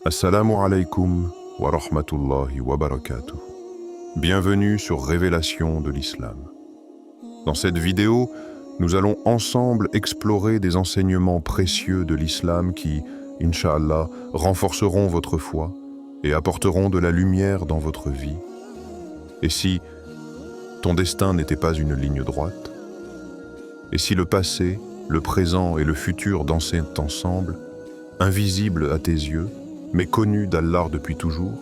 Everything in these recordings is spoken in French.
Assalamu alaikum wa rahmatullahi wa barakatuh. Bienvenue sur Révélation de l'Islam. Dans cette vidéo, nous allons ensemble explorer des enseignements précieux de l'Islam qui, Inch'Allah, renforceront votre foi et apporteront de la lumière dans votre vie. Et si ton destin n'était pas une ligne droite? Et si le passé, le présent et le futur dansaient ensemble, invisibles à tes yeux, mais connu d'Allah depuis toujours?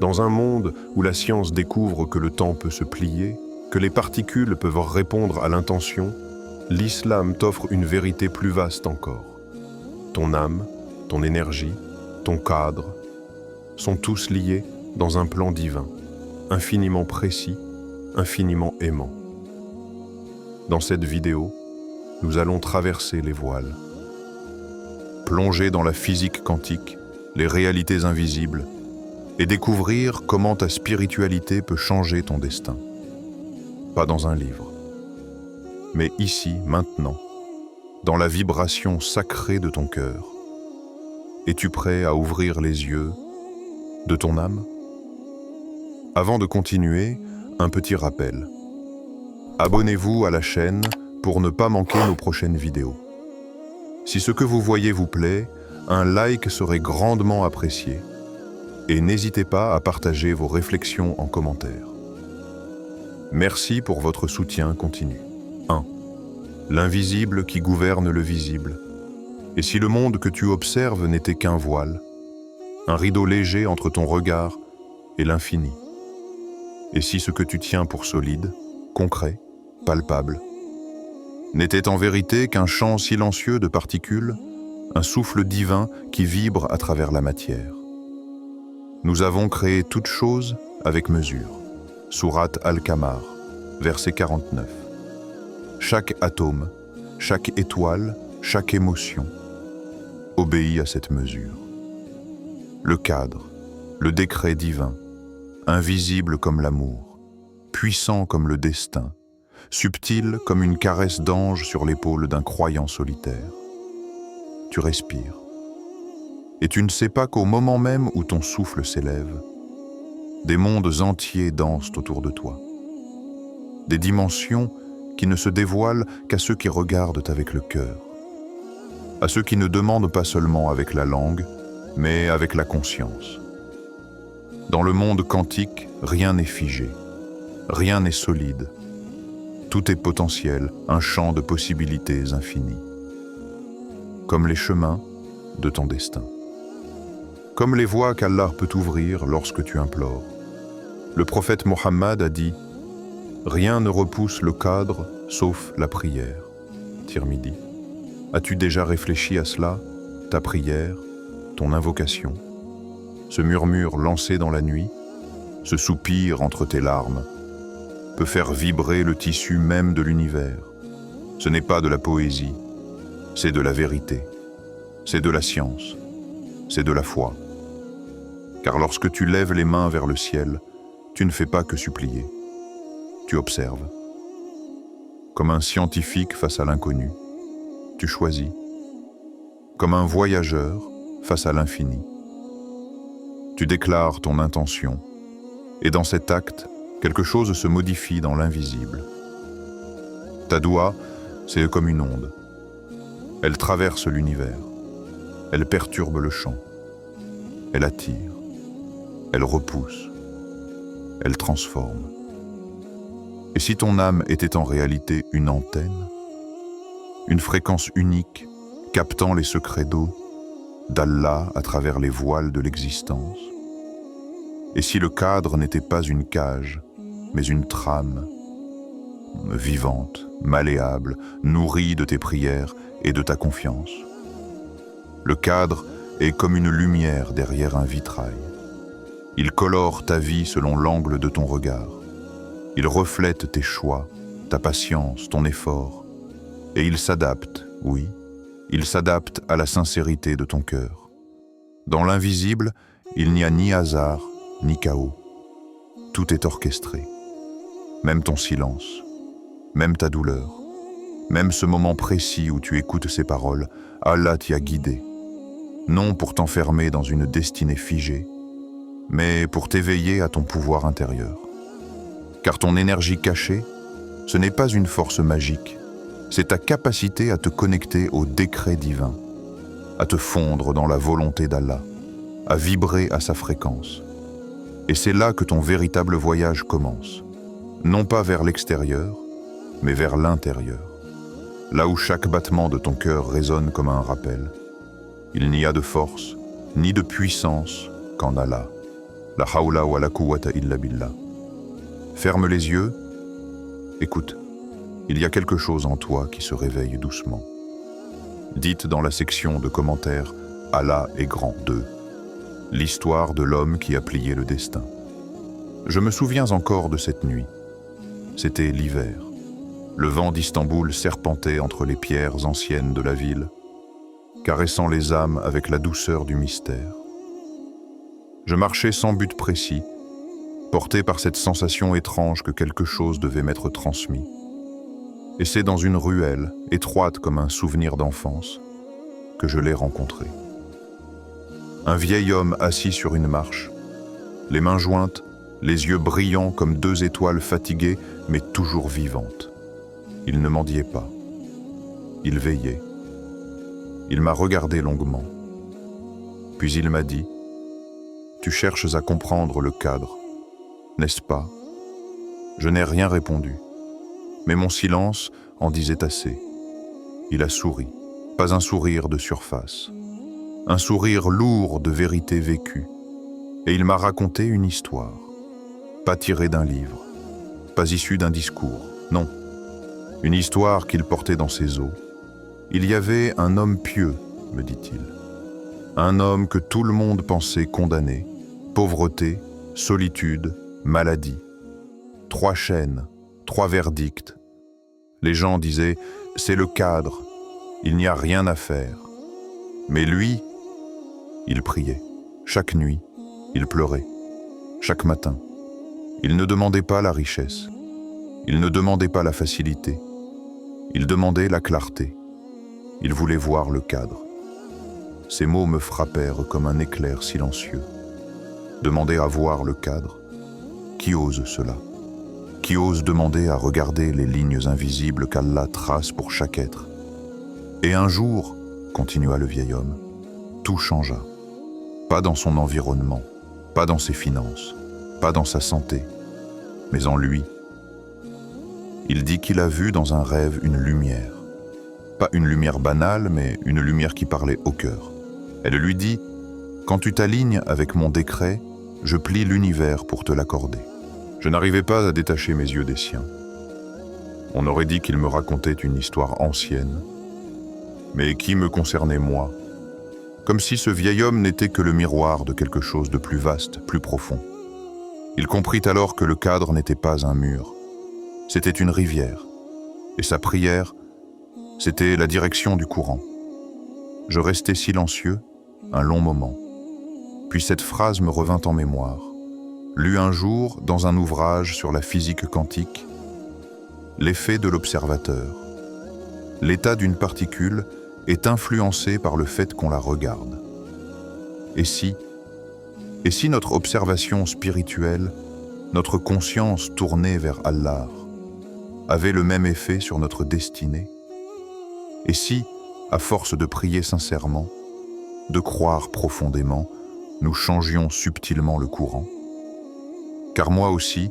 Dans un monde où la science découvre que le temps peut se plier, que les particules peuvent répondre à l'intention, l'islam t'offre une vérité plus vaste encore. Ton âme, ton énergie, ton cadre sont tous liés dans un plan divin, infiniment précis, infiniment aimant. Dans cette vidéo, nous allons traverser les voiles, plonger dans la physique quantique, les réalités invisibles, et découvrir comment ta spiritualité peut changer ton destin. Pas dans un livre, mais ici, maintenant, dans la vibration sacrée de ton cœur. Es-tu prêt à ouvrir les yeux de ton âme? Avant de continuer, un petit rappel. Abonnez-vous à la chaîne pour ne pas manquer nos prochaines vidéos. Si ce que vous voyez vous plaît, un like serait grandement apprécié. Et n'hésitez pas à partager vos réflexions en commentaire. Merci pour votre soutien continu. 1. L'invisible qui gouverne le visible. Et si le monde que tu observes n'était qu'un voile, un rideau léger entre ton regard et l'infini? Et si ce que tu tiens pour solide, concret, palpable, n'était en vérité qu'un chant silencieux de particules, un souffle divin qui vibre à travers la matière? Nous avons créé toutes choses avec mesure. Sourate Al-Qamar, verset 49. Chaque atome, chaque étoile, chaque émotion obéit à cette mesure. Le cadre, le décret divin, invisible comme l'amour, puissant comme le destin, subtil comme une caresse d'ange sur l'épaule d'un croyant solitaire. Tu respires. Et tu ne sais pas qu'au moment même où ton souffle s'élève, des mondes entiers dansent autour de toi. Des dimensions qui ne se dévoilent qu'à ceux qui regardent avec le cœur. À ceux qui ne demandent pas seulement avec la langue, mais avec la conscience. Dans le monde quantique, rien n'est figé, rien n'est solide. Tout est potentiel, un champ de possibilités infinies. Comme les chemins de ton destin. Comme les voies qu'Allah peut ouvrir lorsque tu implores. Le prophète Mohammed a dit « Rien ne repousse le cadre sauf la prière » Tirmidhi. As-tu déjà réfléchi à cela, ta prière, ton invocation? Ce murmure lancé dans la nuit, ce soupir entre tes larmes, peut faire vibrer le tissu même de l'univers. Ce n'est pas de la poésie, c'est de la vérité, c'est de la science, c'est de la foi. Car lorsque tu lèves les mains vers le ciel, tu ne fais pas que supplier, tu observes. Comme un scientifique face à l'inconnu, tu choisis. Comme un voyageur face à l'infini. Tu déclares ton intention, et dans cet acte, quelque chose se modifie dans l'invisible. Ta doua, c'est comme une onde. Elle traverse l'univers. Elle perturbe le champ. Elle attire. Elle repousse. Elle transforme. Et si ton âme était en réalité une antenne, une fréquence unique, captant les secrets d'eau, d'Allah à travers les voiles de l'existence? Et si le cadre n'était pas une cage, mais une trame, vivante, malléable, nourrie de tes prières et de ta confiance? Le cadre est comme une lumière derrière un vitrail. Il colore ta vie selon l'angle de ton regard. Il reflète tes choix, ta patience, ton effort. Et il s'adapte, oui, il s'adapte à la sincérité de ton cœur. Dans l'invisible, il n'y a ni hasard, ni chaos. Tout est orchestré. Même ton silence, même ta douleur, même ce moment précis où tu écoutes ces paroles, Allah t'y a guidé. non pour t'enfermer dans une destinée figée, mais pour t'éveiller à ton pouvoir intérieur. Car ton énergie cachée, ce n'est pas une force magique, c'est ta capacité à te connecter au décret divin, à te fondre dans la volonté d'Allah, à vibrer à sa fréquence. Et c'est là que ton véritable voyage commence, non pas vers l'extérieur, mais vers l'intérieur, là où chaque battement de ton cœur résonne comme un rappel. Il n'y a de force, ni de puissance qu'en Allah. La hawla wa la quwwata illa billah. Ferme les yeux, écoute, il y a quelque chose en toi qui se réveille doucement. Dites dans la section de commentaires « Allah est grand 2 », l'histoire de l'homme qui a plié le destin. Je me souviens encore de cette nuit. C'était l'hiver. Le vent d'Istanbul serpentait entre les pierres anciennes de la ville, caressant les âmes avec la douceur du mystère. Je marchais sans but précis, porté par cette sensation étrange que quelque chose devait m'être transmis. Et c'est dans une ruelle, étroite comme un souvenir d'enfance, que je l'ai rencontré. Un vieil homme assis sur une marche, les mains jointes, les yeux brillants comme deux étoiles fatiguées, mais toujours vivantes. Il ne mendiait pas. Il veillait. Il m'a regardé longuement. Puis il m'a dit « Tu cherches à comprendre le cadre, n'est-ce pas ?» Je n'ai rien répondu, mais mon silence en disait assez. Il a souri, pas un sourire de surface, un sourire lourd de vérité vécue, et il m'a raconté une histoire, pas tirée d'un livre, pas issue d'un discours, non, une histoire qu'il portait dans ses os. Il y avait un homme pieux, me dit-il, un homme que tout le monde pensait condamné, pauvreté, solitude, maladie. 3 chaînes, 3 verdicts. Les gens disaient « c'est le cadre, il n'y a rien à faire ». Mais lui, il priait. Chaque nuit, il pleurait. Chaque matin. Il ne demandait pas la richesse. Il ne demandait pas la facilité. Il demandait la clarté. Il voulait voir le cadre. Ces mots me frappèrent comme un éclair silencieux. Demander à voir le cadre. Qui ose cela? Qui ose demander à regarder les lignes invisibles qu'Allah trace pour chaque être? Et un jour, continua le vieil homme, tout changea. Pas dans son environnement, pas dans ses finances, pas dans sa santé, mais en lui. Il dit qu'il a vu dans un rêve une lumière. Pas une lumière banale, mais une lumière qui parlait au cœur. Elle lui dit « Quand tu t'alignes avec mon décret, je plie l'univers pour te l'accorder. » Je n'arrivais pas à détacher mes yeux des siens. On aurait dit qu'il me racontait une histoire ancienne. Mais qui me concernait moi? Comme si ce vieil homme n'était que le miroir de quelque chose de plus vaste, plus profond. Il comprit alors que le cadre n'était pas un mur. C'était une rivière. Et sa prière, c'était la direction du courant. Je restai silencieux un long moment. Puis cette phrase me revint en mémoire. Lue un jour dans un ouvrage sur la physique quantique, l'effet de l'observateur. L'état d'une particule est influencé par le fait qu'on la regarde. Et si notre observation spirituelle, notre conscience tournée vers Allah, avait le même effet sur notre destinée? Et si, à force de prier sincèrement, de croire profondément, nous changions subtilement le courant? Car moi aussi,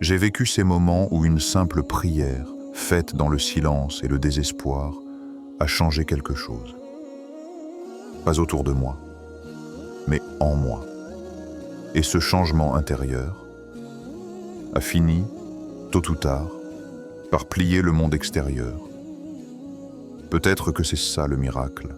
j'ai vécu ces moments où une simple prière, faite dans le silence et le désespoir, a changé quelque chose. Pas autour de moi, mais en moi. Et ce changement intérieur a fini, tôt ou tard, par plier le monde extérieur. Peut-être que c'est ça le miracle.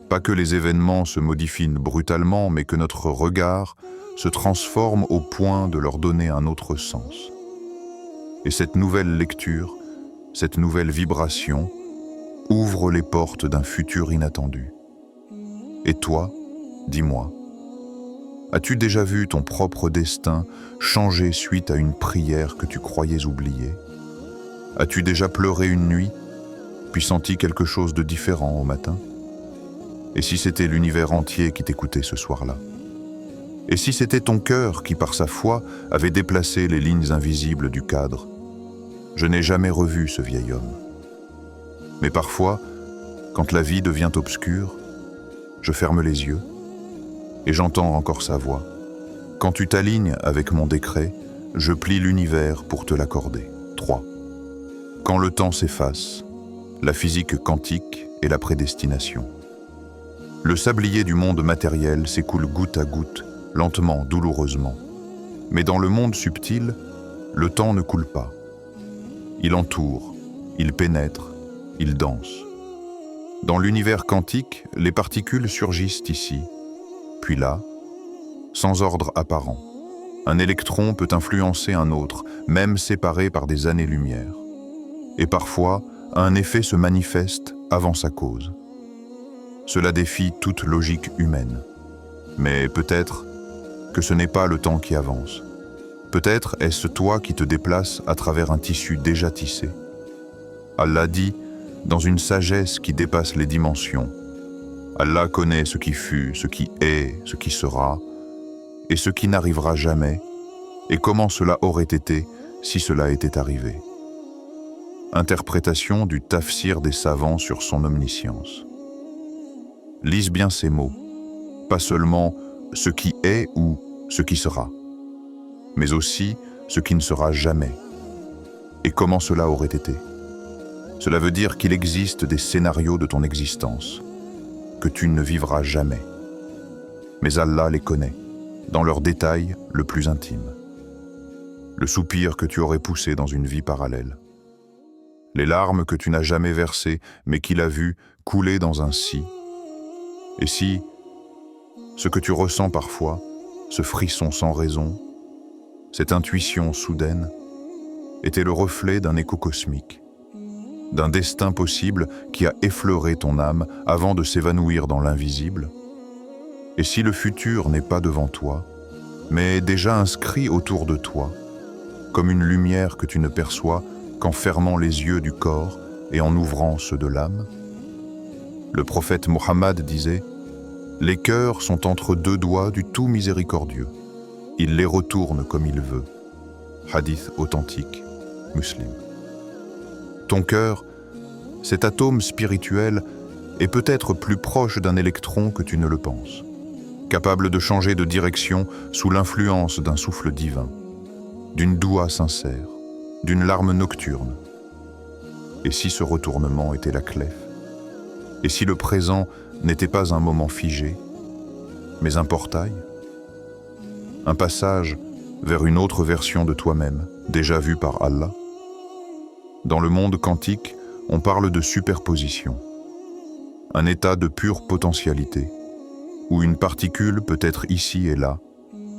Pas que les événements se modifient brutalement, mais que notre regard se transforme au point de leur donner un autre sens. Et cette nouvelle lecture, cette nouvelle vibration, ouvre les portes d'un futur inattendu. Et toi, dis-moi, as-tu déjà vu ton propre destin changer suite à une prière que tu croyais oublier? As-tu déjà pleuré une nuit, puis senti quelque chose de différent au matin? Et si c'était l'univers entier qui t'écoutait ce soir-là? Et si c'était ton cœur qui, par sa foi, avait déplacé les lignes invisibles du cadre? Je n'ai jamais revu ce vieil homme. Mais parfois, quand la vie devient obscure, je ferme les yeux et j'entends encore sa voix. Quand tu t'alignes avec mon décret, je plie l'univers pour te l'accorder. 3. Quand le temps s'efface, la physique quantique et la prédestination. Le sablier du monde matériel s'écoule goutte à goutte, lentement, douloureusement. Mais dans le monde subtil, le temps ne coule pas. Il entoure, il pénètre, il danse. Dans l'univers quantique, les particules surgissent ici, puis là, sans ordre apparent. Un électron peut influencer un autre, même séparé par des années-lumière. Et parfois, un effet se manifeste avant sa cause. Cela défie toute logique humaine. Mais peut-être que ce n'est pas le temps qui avance. Peut-être est-ce toi qui te déplaces à travers un tissu déjà tissé. Allah dit, dans une sagesse qui dépasse les dimensions, Allah connaît ce qui fut, ce qui est, ce qui sera, et ce qui n'arrivera jamais, et comment cela aurait été si cela était arrivé. Interprétation du tafsir des savants sur son omniscience. Lise bien ces mots, pas seulement ce qui est ou ce qui sera, mais aussi ce qui ne sera jamais, et comment cela aurait été. Cela veut dire qu'il existe des scénarios de ton existence que tu ne vivras jamais. Mais Allah les connaît, dans leurs détails le plus intime. Le soupir que tu aurais poussé dans une vie parallèle. Les larmes que tu n'as jamais versées, mais qu'il a vues couler dans un si. Et si, ce que tu ressens parfois, ce frisson sans raison, cette intuition soudaine, était le reflet d'un écho cosmique, d'un destin possible qui a effleuré ton âme avant de s'évanouir dans l'invisible? Et si le futur n'est pas devant toi, mais déjà inscrit autour de toi, comme une lumière que tu ne perçois qu'en fermant les yeux du corps et en ouvrant ceux de l'âme? Le prophète Mohammed disait « Les cœurs sont entre deux doigts du tout miséricordieux. Il les retourne comme il veut. » Hadith authentique, Muslim. Ton cœur, cet atome spirituel, est peut-être plus proche d'un électron que tu ne le penses, capable de changer de direction sous l'influence d'un souffle divin, d'une doua sincère, d'une larme nocturne. Et si ce retournement était la clef? Et si le présent n'était pas un moment figé, mais un portail? Un passage vers une autre version de toi-même, déjà vue par Allah? Dans le monde quantique, on parle de superposition, un état de pure potentialité, où une particule peut être ici et là,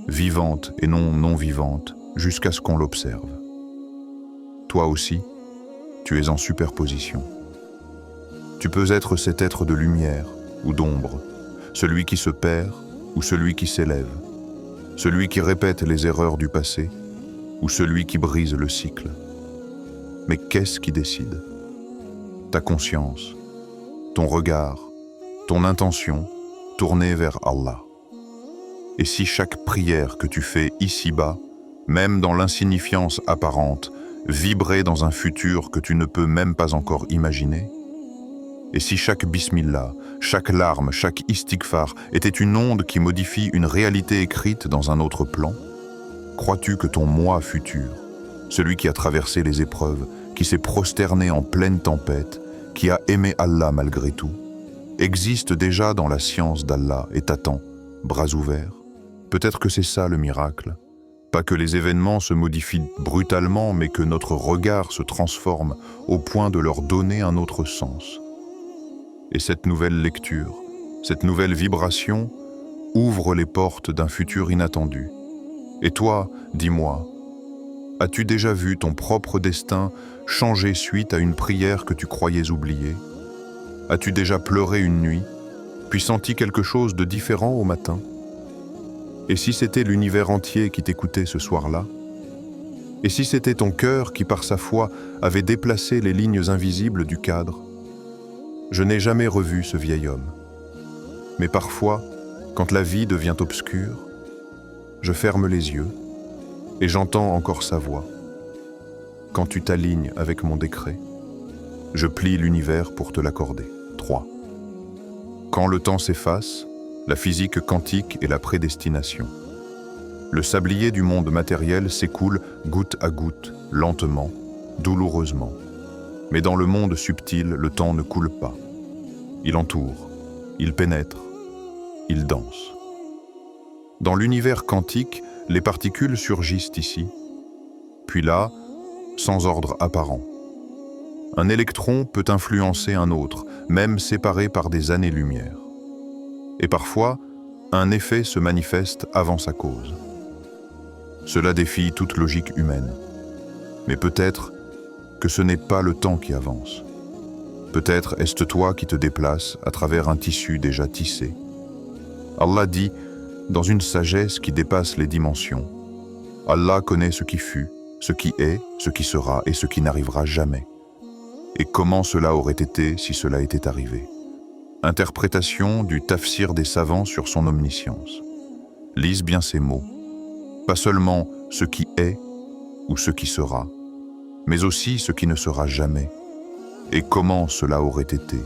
vivante et non vivante, jusqu'à ce qu'on l'observe. Toi aussi, tu es en superposition. Tu peux être cet être de lumière ou d'ombre, celui qui se perd ou celui qui s'élève, celui qui répète les erreurs du passé ou celui qui brise le cycle. Mais qu'est-ce qui décide? Ta conscience, ton regard, ton intention tournée vers Allah. Et si chaque prière que tu fais ici-bas, même dans l'insignifiance apparente, vibrait dans un futur que tu ne peux même pas encore imaginer? Et si chaque bismillah, chaque larme, chaque istighfar était une onde qui modifie une réalité écrite dans un autre plan? Crois-tu que ton moi futur, celui qui a traversé les épreuves, qui s'est prosterné en pleine tempête, qui a aimé Allah malgré tout, existe déjà dans la science d'Allah et t'attend, bras ouverts? Peut-être que c'est ça le miracle. Pas que les événements se modifient brutalement, mais que notre regard se transforme au point de leur donner un autre sens. Et cette nouvelle lecture, cette nouvelle vibration, ouvre les portes d'un futur inattendu. Et toi, dis-moi, as-tu déjà vu ton propre destin changer suite à une prière que tu croyais oublier? As-tu déjà pleuré une nuit, puis senti quelque chose de différent au matin? Et si c'était l'univers entier qui t'écoutait ce soir-là? Et si c'était ton cœur qui, par sa foi, avait déplacé les lignes invisibles du cadre? Je n'ai jamais revu ce vieil homme. Mais parfois, quand la vie devient obscure, je ferme les yeux et j'entends encore sa voix. Quand tu t'alignes avec mon décret, je plie l'univers pour te l'accorder. 3. Quand le temps s'efface, la physique quantique est la prédestination. Le sablier du monde matériel s'écoule goutte à goutte, lentement, douloureusement. Mais dans le monde subtil, le temps ne coule pas. Il entoure, il pénètre, il danse. Dans l'univers quantique, les particules surgissent ici, puis là, sans ordre apparent. Un électron peut influencer un autre, même séparé par des années-lumière. Et parfois, un effet se manifeste avant sa cause. Cela défie toute logique humaine. Mais peut-être que ce n'est pas le temps qui avance. Peut-être est-ce toi qui te déplaces à travers un tissu déjà tissé. Allah dit, dans une sagesse qui dépasse les dimensions, Allah connaît ce qui fut, ce qui est, ce qui sera et ce qui n'arrivera jamais. Et comment cela aurait été si cela était arrivé. Interprétation du tafsir des savants sur son omniscience. Lise bien ces mots. Pas seulement ce qui est ou ce qui sera, mais aussi ce qui ne sera jamais. Et comment cela aurait été.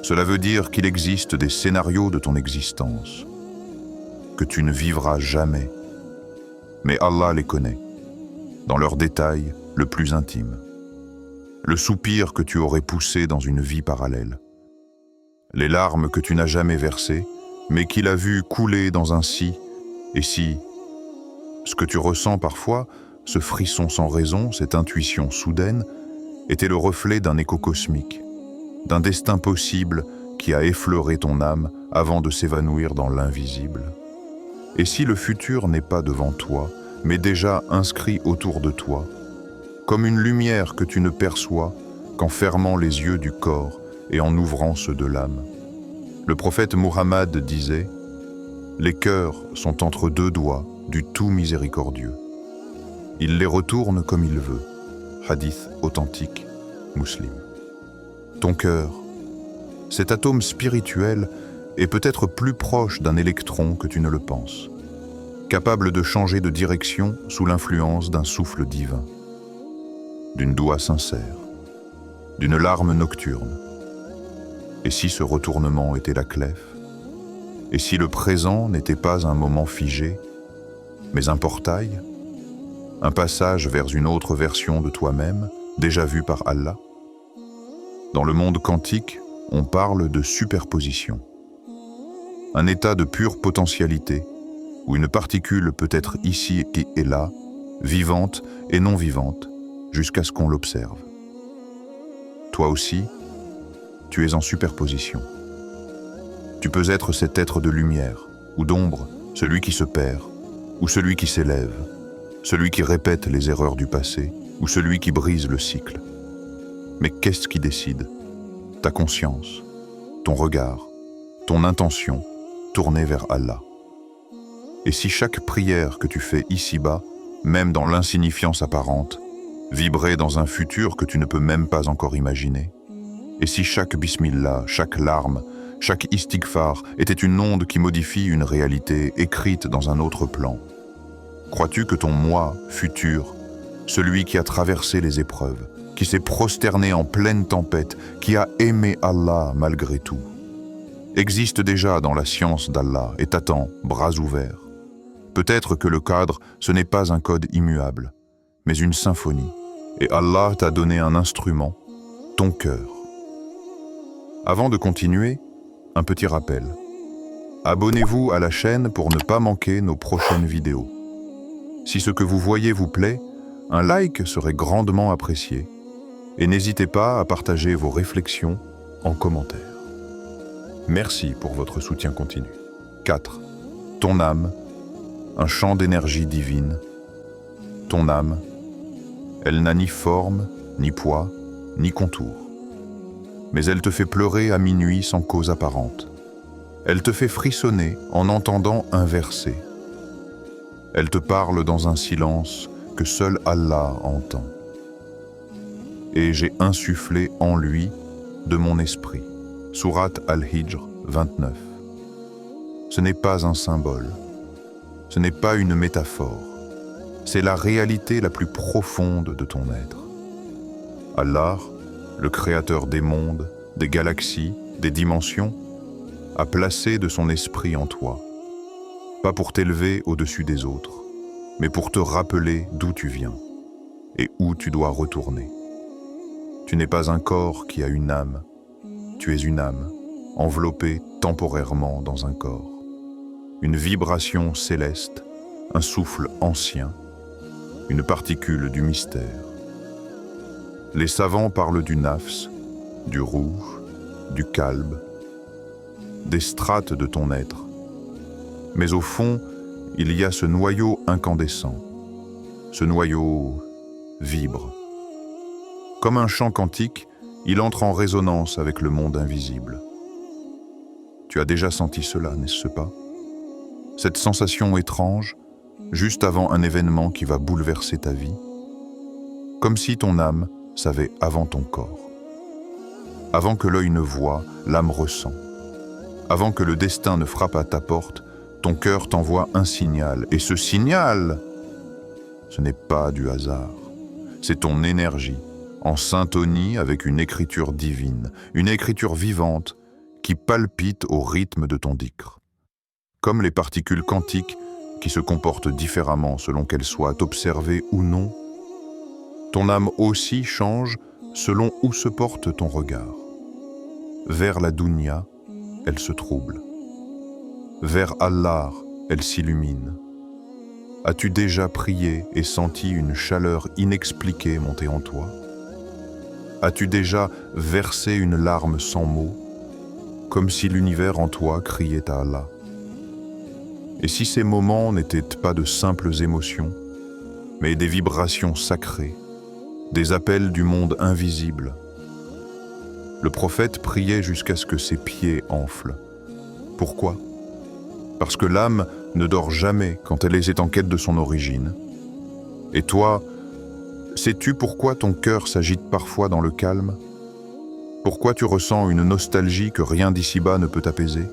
Cela veut dire qu'il existe des scénarios de ton existence que tu ne vivras jamais. Mais Allah les connaît, dans leurs détails le plus intime. Le soupir que tu aurais poussé dans une vie parallèle. Les larmes que tu n'as jamais versées, mais qu'il a vues couler dans un si et si. Ce que tu ressens parfois, ce frisson sans raison, cette intuition soudaine, était le reflet d'un écho cosmique, d'un destin possible qui a effleuré ton âme avant de s'évanouir dans l'invisible. Et si le futur n'est pas devant toi, mais déjà inscrit autour de toi, comme une lumière que tu ne perçois qu'en fermant les yeux du corps et en ouvrant ceux de l'âme. Le prophète Muhammad disait « Les cœurs sont entre deux doigts du tout miséricordieux. Il les retourne comme il veut. » Hadith authentique, musulman. Ton cœur, cet atome spirituel, est peut-être plus proche d'un électron que tu ne le penses, capable de changer de direction sous l'influence d'un souffle divin, d'une doua sincère, d'une larme nocturne. Et si ce retournement était la clef? Et si le présent n'était pas un moment figé, mais un portail, un passage vers une autre version de toi-même, déjà vue par Allah? Dans le monde quantique, on parle de superposition. Un état de pure potentialité, où une particule peut être ici et là, vivante et non vivante, jusqu'à ce qu'on l'observe. Toi aussi, tu es en superposition. Tu peux être cet être de lumière ou d'ombre, celui qui se perd ou celui qui s'élève, celui qui répète les erreurs du passé ou celui qui brise le cycle. Mais qu'est-ce qui décide? Ta conscience, ton regard, ton intention tournée vers Allah. Et si chaque prière que tu fais ici-bas, même dans l'insignifiance apparente, vibrait dans un futur que tu ne peux même pas encore imaginer? Et si chaque bismillah, chaque larme, chaque istighfar était une onde qui modifie une réalité écrite dans un autre plan? Crois-tu que ton moi futur, celui qui a traversé les épreuves, qui s'est prosterné en pleine tempête, qui a aimé Allah malgré tout, existe déjà dans la science d'Allah et t'attend, bras ouverts? Peut-être que le cadre, ce n'est pas un code immuable, mais une symphonie, et Allah t'a donné un instrument, ton cœur. Avant de continuer, un petit rappel. Abonnez-vous à la chaîne pour ne pas manquer nos prochaines vidéos. Si ce que vous voyez vous plaît, un like serait grandement apprécié. Et n'hésitez pas à partager vos réflexions en commentaire. Merci pour votre soutien continu. 4. Ton âme, un champ d'énergie divine. Ton âme, elle n'a ni forme, ni poids, ni contour. Mais elle te fait pleurer à minuit sans cause apparente. Elle te fait frissonner en entendant un verset. Elle te parle dans un silence que seul Allah entend. Et j'ai insufflé en lui de mon esprit. Sourate Al-Hijr 29. Ce n'est pas un symbole, ce n'est pas une métaphore, c'est la réalité la plus profonde de ton être. Allah, le créateur des mondes, des galaxies, des dimensions, a placé de son esprit en toi, pas pour t'élever au-dessus des autres, mais pour te rappeler d'où tu viens et où tu dois retourner. Tu n'es pas un corps qui a une âme, tu es une âme, enveloppée temporairement dans un corps. Une vibration céleste, un souffle ancien, une particule du mystère. Les savants parlent du nafs, du rouge, du kalb, des strates de ton être. Mais au fond, il y a ce noyau incandescent. Ce noyau vibre. Comme un chant quantique, il entre en résonance avec le monde invisible. Tu as déjà senti cela, n'est-ce pas? Cette sensation étrange, juste avant un événement qui va bouleverser ta vie, comme si ton âme savait avant ton corps. Avant que l'œil ne voie, l'âme ressent. Avant que le destin ne frappe à ta porte, ton cœur t'envoie un signal. Et ce signal, ce n'est pas du hasard. C'est ton énergie, en syntonie avec une écriture divine, une écriture vivante qui palpite au rythme de ton dhikr. Comme les particules quantiques qui se comportent différemment selon qu'elles soient observées ou non, ton âme aussi change selon où se porte ton regard. Vers la dunya, elle se trouble. Vers Allah, elle s'illumine. As-tu déjà prié et senti une chaleur inexpliquée monter en toi? As-tu déjà versé une larme sans mots, comme si l'univers en toi criait à Allah? Et si ces moments n'étaient pas de simples émotions, mais des vibrations sacrées, des appels du monde invisible? Le prophète priait jusqu'à ce que ses pieds enflent. Pourquoi? Parce que l'âme ne dort jamais quand elle est en quête de son origine. Et toi, sais-tu pourquoi ton cœur s'agite parfois dans le calme? Pourquoi tu ressens une nostalgie que rien d'ici-bas ne peut apaiser?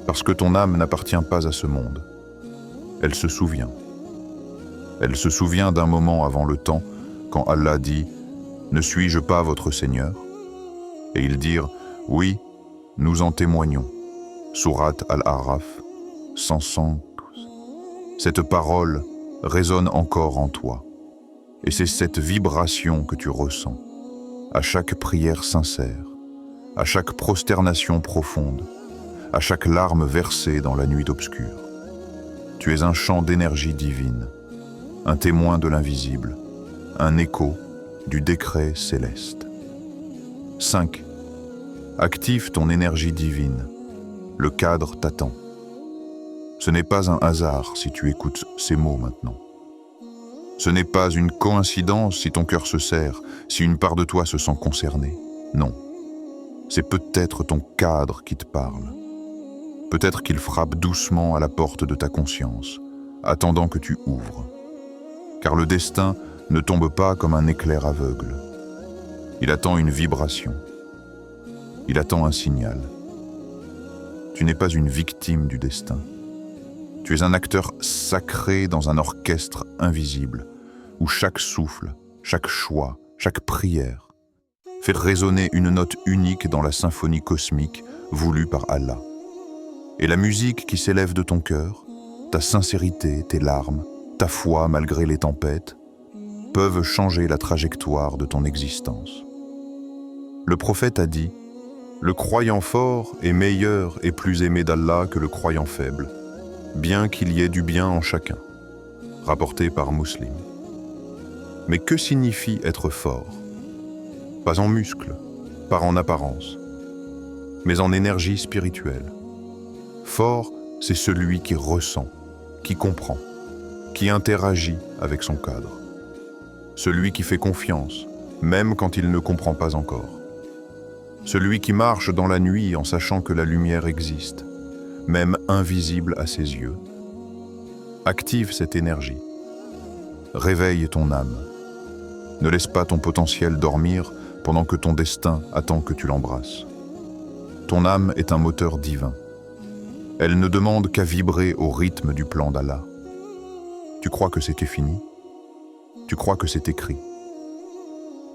Parce que ton âme n'appartient pas à ce monde. Elle se souvient. Elle se souvient d'un moment avant le temps, quand Allah dit « Ne suis-je pas votre Seigneur ?» Et ils dirent « Oui, nous en témoignons. » Sourate Al-A'raf 105. Cette parole résonne encore en toi. Et c'est cette vibration que tu ressens, à chaque prière sincère, à chaque prosternation profonde, à chaque larme versée dans la nuit obscure. Tu es un champ d'énergie divine, un témoin de l'invisible, un écho du décret céleste. 5. Active ton énergie divine. Le cadre t'attend. Ce n'est pas un hasard si tu écoutes ces mots maintenant. Ce n'est pas une coïncidence si ton cœur se serre, si une part de toi se sent concernée. Non. C'est peut-être ton cadre qui te parle. Peut-être qu'il frappe doucement à la porte de ta conscience, attendant que tu ouvres. Car le destin ne tombe pas comme un éclair aveugle. Il attend une vibration. Il attend un signal. Tu n'es pas une victime du destin. Tu es un acteur sacré dans un orchestre invisible, où chaque souffle, chaque choix, chaque prière fait résonner une note unique dans la symphonie cosmique voulue par Allah. Et la musique qui s'élève de ton cœur, ta sincérité, tes larmes, ta foi malgré les tempêtes, peuvent changer la trajectoire de ton existence. Le prophète a dit « Le croyant fort est meilleur et plus aimé d'Allah que le croyant faible, bien qu'il y ait du bien en chacun. » Rapporté par Muslim. Mais que signifie être fort? Pas en muscles, pas en apparence, mais en énergie spirituelle. Fort, c'est celui qui ressent, qui comprend, qui interagit avec son cadre. Celui qui fait confiance, même quand il ne comprend pas encore. Celui qui marche dans la nuit en sachant que la lumière existe, même invisible à ses yeux. Active cette énergie. Réveille ton âme. Ne laisse pas ton potentiel dormir pendant que ton destin attend que tu l'embrasses. Ton âme est un moteur divin. Elle ne demande qu'à vibrer au rythme du plan d'Allah. Tu crois que c'était fini? Tu crois que c'est écrit?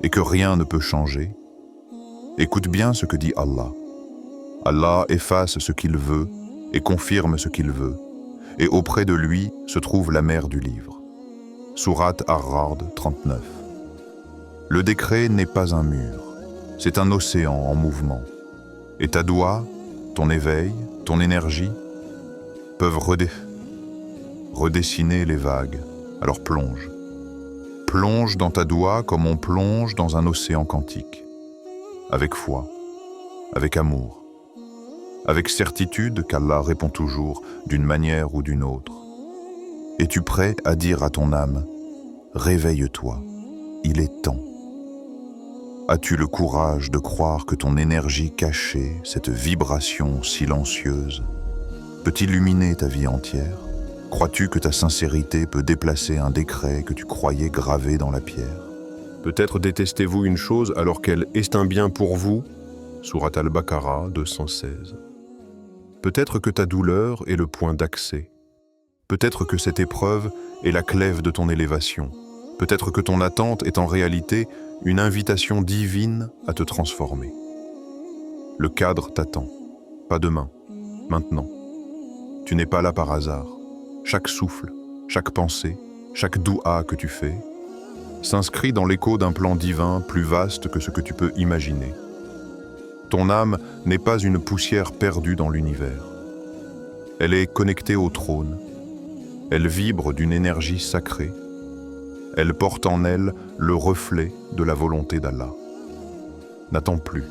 Et que rien ne peut changer? Écoute bien ce que dit Allah. Allah efface ce qu'il veut et confirme ce qu'il veut, et auprès de lui se trouve la mère du livre. Sourate Ar-Ra'd 39. Le décret n'est pas un mur, c'est un océan en mouvement. Et ta doigt, ton éveil, ton énergie peuvent redessiner les vagues. Alors plonge. Plonge dans ta doigt comme on plonge dans un océan quantique. Avec foi, avec amour, avec certitude qu'Allah répond toujours d'une manière ou d'une autre. Es-tu prêt à dire à ton âme, réveille-toi, il est temps? As-tu le courage de croire que ton énergie cachée, cette vibration silencieuse, peut illuminer ta vie entière? Crois-tu que ta sincérité peut déplacer un décret que tu croyais gravé dans la pierre? Peut-être détestez-vous une chose alors qu'elle est un bien pour vous, Sourate Al-Baqarah 216. Peut-être que ta douleur est le point d'accès. Peut-être que cette épreuve est la clef de ton élévation. Peut-être que ton attente est en réalité une invitation divine à te transformer. Le cadre t'attend, pas demain, maintenant. Tu n'es pas là par hasard. Chaque souffle, chaque pensée, chaque doua que tu fais, s'inscrit dans l'écho d'un plan divin plus vaste que ce que tu peux imaginer. Ton âme n'est pas une poussière perdue dans l'univers. Elle est connectée au trône. Elle vibre d'une énergie sacrée. Elle porte en elle le reflet de la volonté d'Allah. N'attends plus.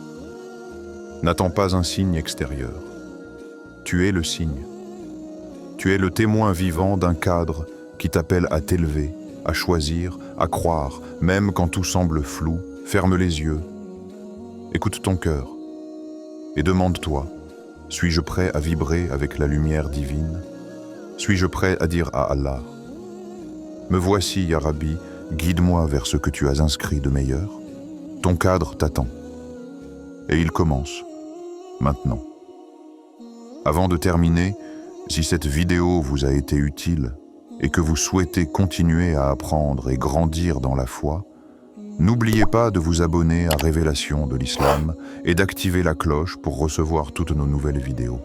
N'attends pas un signe extérieur. Tu es le signe. Tu es le témoin vivant d'un cadre qui t'appelle à t'élever, à choisir, à croire, même quand tout semble flou. Ferme les yeux. Écoute ton cœur. Et demande-toi, suis-je prêt à vibrer avec la lumière divine? Suis-je prêt à dire à Allah, me voici, Ya Rabbi, guide-moi vers ce que tu as inscrit de meilleur? Ton cadre t'attend. Et il commence, maintenant. Avant de terminer, si cette vidéo vous a été utile et que vous souhaitez continuer à apprendre et grandir dans la foi, n'oubliez pas de vous abonner à Révélation de l'Islam et d'activer la cloche pour recevoir toutes nos nouvelles vidéos.